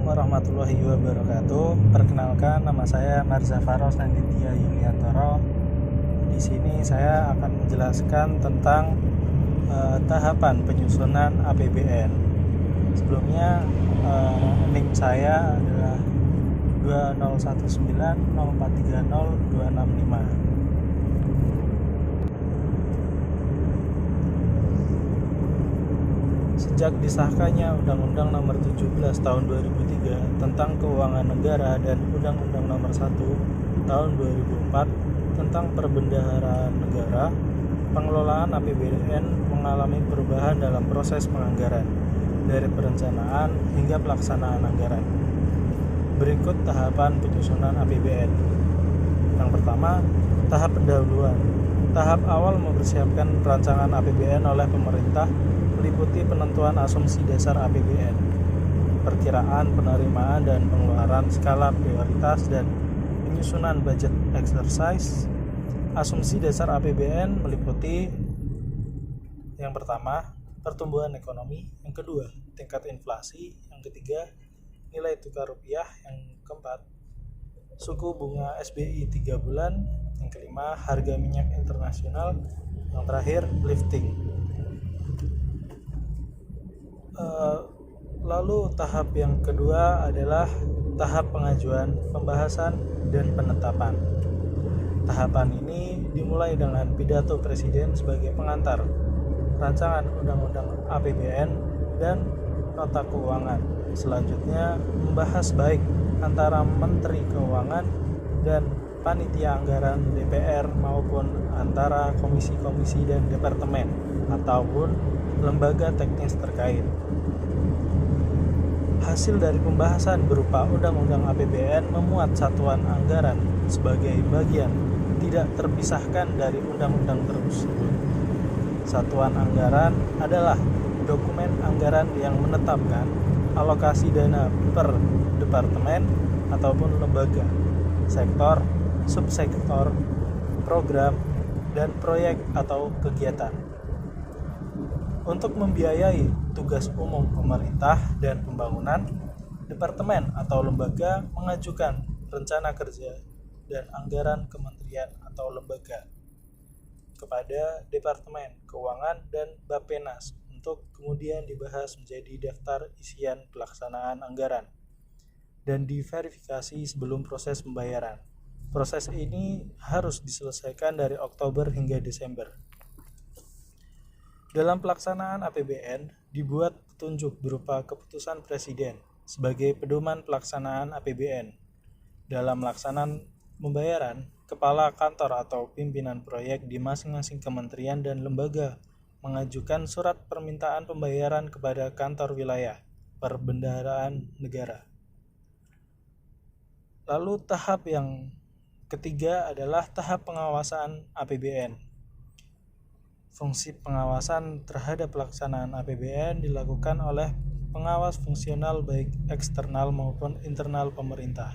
warahmatullahi wabarakatuh. Perkenalkan, nama saya Marza Faros Nanditya Yuliantoro. Di sini saya akan menjelaskan tentang tahapan penyusunan APBN. Sebelumnya NIM saya adalah 20190430265. Sejak disahkannya Undang-Undang Nomor 17 Tahun 2003 tentang Keuangan Negara dan Undang-Undang Nomor 1 Tahun 2004 tentang Perbendaharaan Negara, pengelolaan APBN mengalami perubahan dalam proses penganggaran, dari perencanaan hingga pelaksanaan anggaran. Berikut tahapan penyusunan APBN. Yang pertama, tahap pendahuluan. Tahap awal mempersiapkan rancangan APBN oleh pemerintah meliputi penentuan asumsi dasar APBN, perkiraan penerimaan dan pengeluaran skala prioritas, dan penyusunan budget exercise. Asumsi dasar APBN meliputi yang pertama, pertumbuhan ekonomi, yang kedua, tingkat inflasi, yang ketiga, nilai tukar rupiah, yang keempat, suku bunga SBI 3 bulan, yang kelima, harga minyak internasional, yang terakhir, lifting. Lalu tahap yang kedua adalah tahap pengajuan, pembahasan, dan penetapan. Tahapan ini dimulai dengan pidato Presiden sebagai pengantar, rancangan Undang-Undang APBN, dan nota keuangan. Selanjutnya membahas baik antara Menteri Keuangan dan panitia anggaran DPR maupun antara komisi-komisi dan departemen ataupun lembaga teknis terkait. Hasil dari pembahasan berupa Undang-Undang APBN memuat satuan anggaran sebagai bagian tidak terpisahkan dari undang-undang tersebut. Satuan anggaran adalah dokumen anggaran yang menetapkan alokasi dana per departemen ataupun lembaga, sektor, subsektor, program, dan proyek atau kegiatan. Untuk membiayai tugas umum pemerintah dan pembangunan, departemen atau lembaga mengajukan rencana kerja dan anggaran kementerian atau lembaga kepada Departemen Keuangan dan Bappenas untuk kemudian dibahas menjadi daftar isian pelaksanaan anggaran dan diverifikasi sebelum proses pembayaran. Proses ini harus diselesaikan dari Oktober hingga Desember. Dalam pelaksanaan APBN, dibuat petunjuk berupa keputusan Presiden sebagai pedoman pelaksanaan APBN. Dalam pelaksanaan pembayaran, kepala kantor atau pimpinan proyek di masing-masing kementerian dan lembaga mengajukan surat permintaan pembayaran kepada kantor wilayah Perbendaharaan Negara. Lalu tahap yang ketiga adalah tahap pengawasan APBN. Fungsi pengawasan terhadap pelaksanaan APBN dilakukan oleh pengawas fungsional baik eksternal maupun internal pemerintah.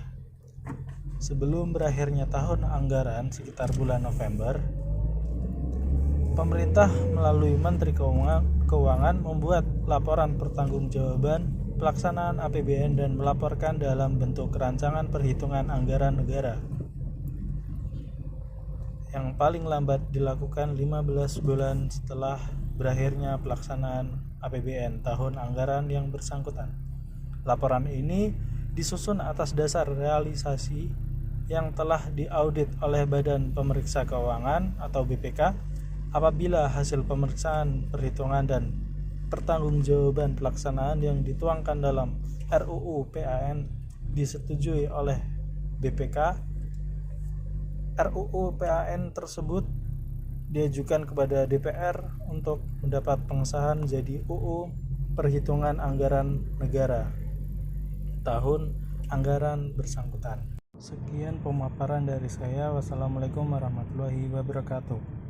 Sebelum berakhirnya tahun anggaran sekitar bulan November, pemerintah melalui Menteri Keuangan membuat laporan pertanggungjawaban pelaksanaan APBN dan melaporkan dalam bentuk rancangan perhitungan anggaran negara, yang paling lambat dilakukan 15 bulan setelah berakhirnya pelaksanaan APBN tahun anggaran yang bersangkutan. Laporan ini disusun atas dasar realisasi yang telah diaudit oleh Badan Pemeriksa Keuangan atau BPK. Apabila hasil pemeriksaan perhitungan dan pertanggungjawaban pelaksanaan yang dituangkan dalam RUU PAN disetujui oleh BPK, RUU PAN tersebut diajukan kepada DPR untuk mendapat pengesahan menjadi UU Perhitungan Anggaran Negara tahun anggaran bersangkutan. Sekian pemaparan dari saya. Wassalamualaikum warahmatullahi wabarakatuh.